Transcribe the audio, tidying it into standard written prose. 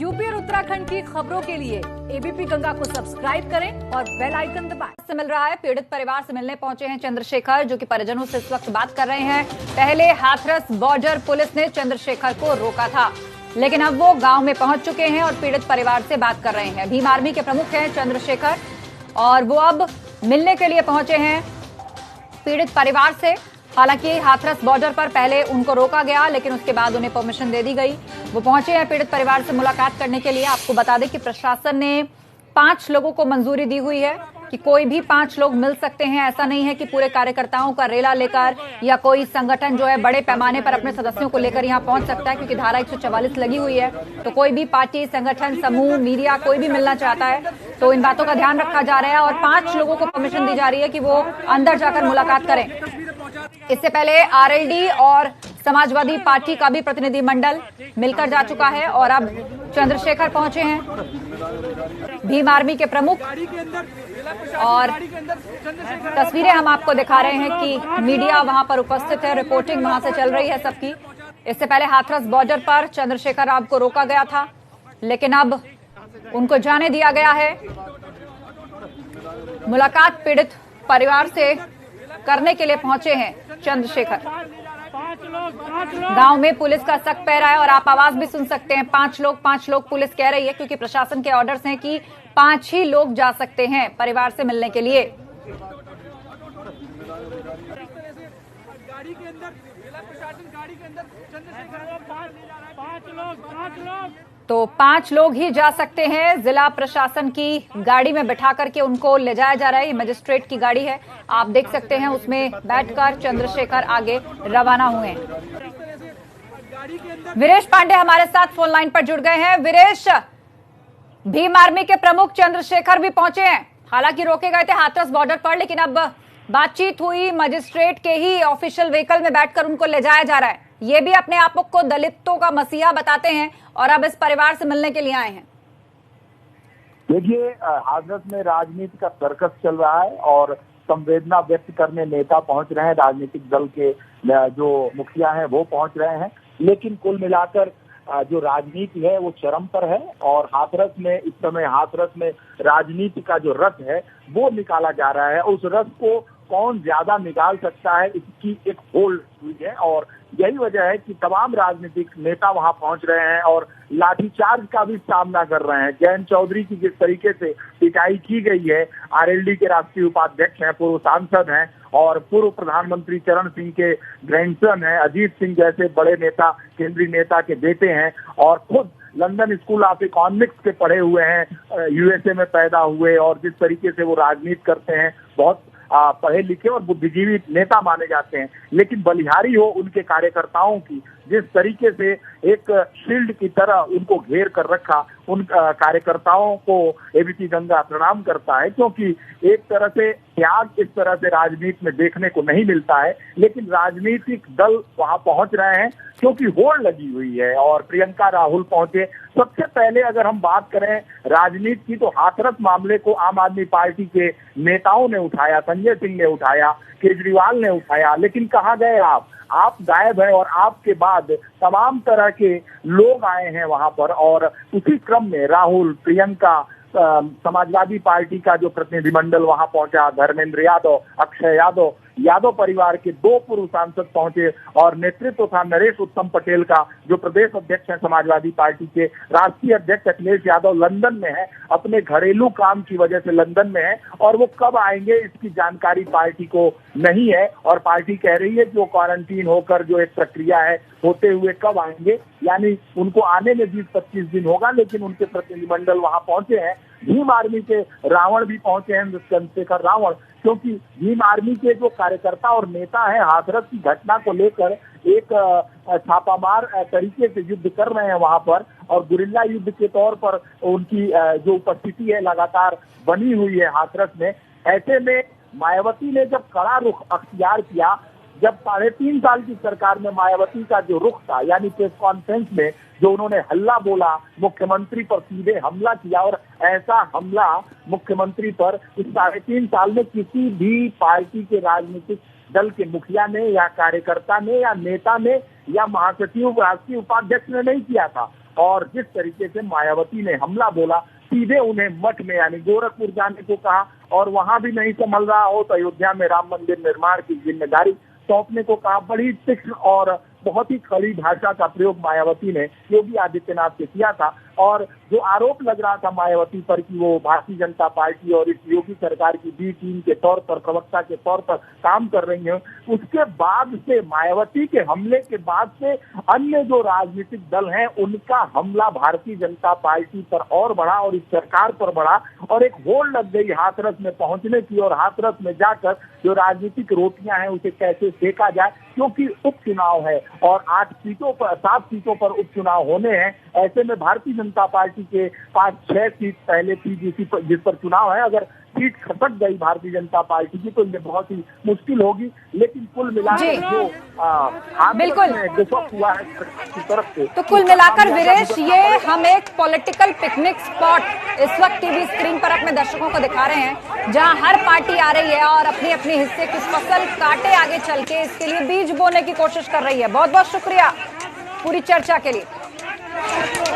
UP और उत्तराखंड की खबरों के लिए एबीपी गंगा को सब्सक्राइब करें और बेल आइकन दबाएं। से मिल रहा है, पीड़ित परिवार से मिलने पहुंचे हैं चंद्रशेखर, जो कि परिजनों से इस वक्त बात कर रहे हैं। पहले हाथरस बॉर्डर पुलिस ने चंद्रशेखर को रोका था, लेकिन अब वो गांव में पहुंच चुके हैं और पीड़ित परिवार से बात कर रहे हैं। भीम आर्मी के प्रमुख हैं चंद्रशेखर और वो अब मिलने के लिए पहुंचे हैं पीड़ित परिवार से। हालांकि हाथरस बॉर्डर पर पहले उनको रोका गया, लेकिन उसके बाद उन्हें परमिशन दे दी गई। वो पहुंचे हैं पीड़ित परिवार से मुलाकात करने के लिए। आपको बता दें कि प्रशासन ने 5 लोगों को मंजूरी दी हुई है कि कोई भी 5 लोग मिल सकते हैं। ऐसा नहीं है कि पूरे कार्यकर्ताओं का रेला लेकर या कोई संगठन जो है बड़े पैमाने पर अपने सदस्यों को लेकर यहां पहुंच सकता है, क्योंकि धारा 144 लगी हुई है। तो कोई भी पार्टी, संगठन, समूह, मीडिया कोई भी मिलना चाहता है तो इन बातों का ध्यान रखा जा रहा है और 5 लोगों को परमिशन दी जा रही है कि वो अंदर जाकर मुलाकात करें। इससे पहले आरएलडी और समाजवादी पार्टी का भी प्रतिनिधिमंडल मिलकर जा चुका है और अब चंद्रशेखर पहुंचे हैं, भीम आर्मी के प्रमुख। और तस्वीरें हम आपको दिखा रहे हैं कि मीडिया वहां पर उपस्थित है, रिपोर्टिंग वहां से चल रही है सबकी। इससे पहले हाथरस बॉर्डर पर चंद्रशेखर राव को रोका गया था, लेकिन अब उनको जाने दिया गया है। मुलाकात पीड़ित परिवार से करने के लिए पहुंचे हैं चंद्रशेखर। गांव में पुलिस का सख्त पहरा है और आप आवाज भी सुन सकते हैं। 5 लोग पुलिस कह रही है, क्योंकि प्रशासन के ऑर्डर्स हैं कि 5 ही लोग जा सकते हैं परिवार से मिलने के लिए। गाड़ी के अंदर, जिला प्रशासन गाड़ी के अंदर चंद्रशेखर 5 लोग तो 5 लोग ही जा सकते हैं। जिला प्रशासन की गाड़ी में बिठा करके उनको ले जाया जा रहा है। ये मजिस्ट्रेट की गाड़ी है, आप देख सकते हैं। उसमें बैठकर चंद्रशेखर आगे रवाना हुए। वीरेश पांडे हमारे साथ फोन लाइन पर जुड़ गए हैं। वीरेश, भीम आर्मी के प्रमुख चंद्रशेखर भी पहुंचे हैं। हालांकि रोके गए थे हाथरस बॉर्डर पर, लेकिन अब बातचीत हुई, मजिस्ट्रेट के ही ऑफिशियल व्हीकल में बैठकर उनको ले जाया जा रहा है। ये भी अपने आप को दलितों का मसीहा बताते हैं और अब इस परिवार से मिलने के लिए आए हैं। देखिए, हाथरस में राजनीति का सर्कस चल रहा है और संवेदना व्यक्त करने नेता पहुंच रहे हैं, राजनीतिक दल के जो मुखिया हैं वो पहुंच रहे हैं, लेकिन कुल मिलाकर जो राजनीति है वो चरम पर है। और हाथरस में इस समय राजनीति का जो रथ है वो निकाला जा रहा है। उस रथ को कौन ज्यादा निकाल सकता है, इसकी एक होल्ड हुई है और यही वजह है कि तमाम राजनीतिक नेता वहां पहुंच रहे हैं और लाठीचार्ज का भी सामना कर रहे हैं। जयंत चौधरी की जिस तरीके से पिटाई की गई है, आरएलडी के राष्ट्रीय उपाध्यक्ष हैं, पूर्व सांसद हैं और पूर्व प्रधानमंत्री चरण सिंह के ग्रैंडसन हैं, अजीत सिंह जैसे बड़े नेता, केंद्रीय नेता के बेटे हैं और खुद लंदन स्कूल ऑफ इकोनॉमिक्स के पढ़े हुए हैं, यूएसए में पैदा हुए और जिस तरीके से वो राजनीति करते हैं, बहुत पढ़े लिखे और बुद्धिजीवी नेता माने जाते हैं। लेकिन बलिहारी हो उनके कार्यकर्ताओं की, जिस तरीके से एक शील्ड की तरह उनको घेर कर रखा, उन कार्यकर्ताओं को एबीपी गंगा प्रणाम करता है, क्योंकि एक तरह से त्याग इस तरह से राजनीति में देखने को नहीं मिलता है। लेकिन राजनीतिक दल वहां पहुंच रहे हैं क्योंकि होड़ लगी हुई है और प्रियंका राहुल पहुंचे। सबसे पहले अगर हम बात करें राजनीति की, तो हाथरस मामले को आम आदमी पार्टी के नेताओं ने उठाया, संजय सिंह ने उठाया, केजरीवाल ने उठाया, लेकिन कहाँ गए आप गायब हैं और आपके बाद तमाम तरह के लोग आए हैं वहां पर। और उसी क्रम में राहुल, प्रियंका, समाजवादी पार्टी का जो प्रतिनिधिमंडल वहां पहुंचा, धर्मेंद्र यादव, अक्षय यादव परिवार के 2 पूर्व सांसद पहुंचे और नेतृत्व था नरेश उत्तम पटेल का, जो प्रदेश अध्यक्ष है समाजवादी पार्टी के। राष्ट्रीय अध्यक्ष अखिलेश यादव लंदन में है, अपने घरेलू काम की वजह से लंदन में है और वो कब आएंगे इसकी जानकारी पार्टी को नहीं है और पार्टी कह रही है कि वो क्वारंटीन होकर जो एक प्रक्रिया है होते हुए कब आएंगे, यानी उनको आने में 20-25 दिन होगा। लेकिन उनके प्रतिनिधिमंडल वहां पहुंचे हैं। भीम आर्मी के रावण भी पहुंचे हैं, चंद्रशेखर रावण, क्योंकि भीम आर्मी के जो कार्यकर्ता और नेता हैं हाथरस की घटना को लेकर एक छापामार तरीके से युद्ध कर रहे हैं वहां पर और गुरिल्ला युद्ध के तौर पर उनकी जो उपस्थिति है लगातार बनी हुई है हाथरस में। ऐसे में मायावती ने जब कड़ा रुख अख्तियार किया, जब 3.5 साल की सरकार में मायावती का जो रुख था, यानी प्रेस कॉन्फ्रेंस में जो उन्होंने हल्ला बोला, मुख्यमंत्री पर सीधे हमला किया और ऐसा हमला मुख्यमंत्री पर इस 3.5 साल में किसी भी पार्टी के राजनीतिक दल के मुखिया ने या कार्यकर्ता ने या नेता ने या महासचिव राष्ट्रीय उपाध्यक्ष ने नहीं किया था। और जिस तरीके से मायावती ने हमला बोला, सीधे उन्हें मठ में यानी गोरखपुर जाने को कहा और वहां भी नहीं संभल रहा हो तो अयोध्या में राम मंदिर निर्माण की जिम्मेदारी सौंपने को कहा। बड़ी तीक्ष्ण और बहुत ही कड़ी भाषा का प्रयोग मायावती ने योगी आदित्यनाथ से किया था और जो आरोप लग रहा था मायावती पर कि वो भारतीय जनता पार्टी और इस योगी सरकार की बी टीम के तौर पर, प्रवक्ता के तौर पर काम कर रही है, उसके बाद से मायावती के हमले के बाद से अन्य जो राजनीतिक दल हैं उनका हमला भारतीय जनता पार्टी पर और बढ़ा और इस सरकार पर बढ़ा और एक होड़ लग गई हाथरस में पहुंचने की और हाथरस में जाकर जो राजनीतिक रोटियां हैं उसे कैसे सेका जाए, क्योंकि उपचुनाव है और 7 सीटों पर उपचुनाव होने हैं। ऐसे में भारतीय जनता पार्टी के 5-6 सीट पहले थी जिस पर चुनाव है, अगर सीट खसक गई भारतीय जनता पार्टी की तो ये बहुत ही मुश्किल होगी। लेकिन कुल मिलाकर जो बिल्कुल हुआ है की तरफ से, तो कुल मिलाकर वीरेश ये हम एक पॉलिटिकल पिकनिक स्पॉट इस वक्त टीवी स्क्रीन पर अपने दर्शकों को दिखा रहे हैं, जहां हर पार्टी आ रही है और अपनी अपनी हिस्से की फसल काटे आगे चल के इसके लिए बीज बोने की कोशिश कर रही है। बहुत बहुत शुक्रिया पूरी चर्चा के लिए।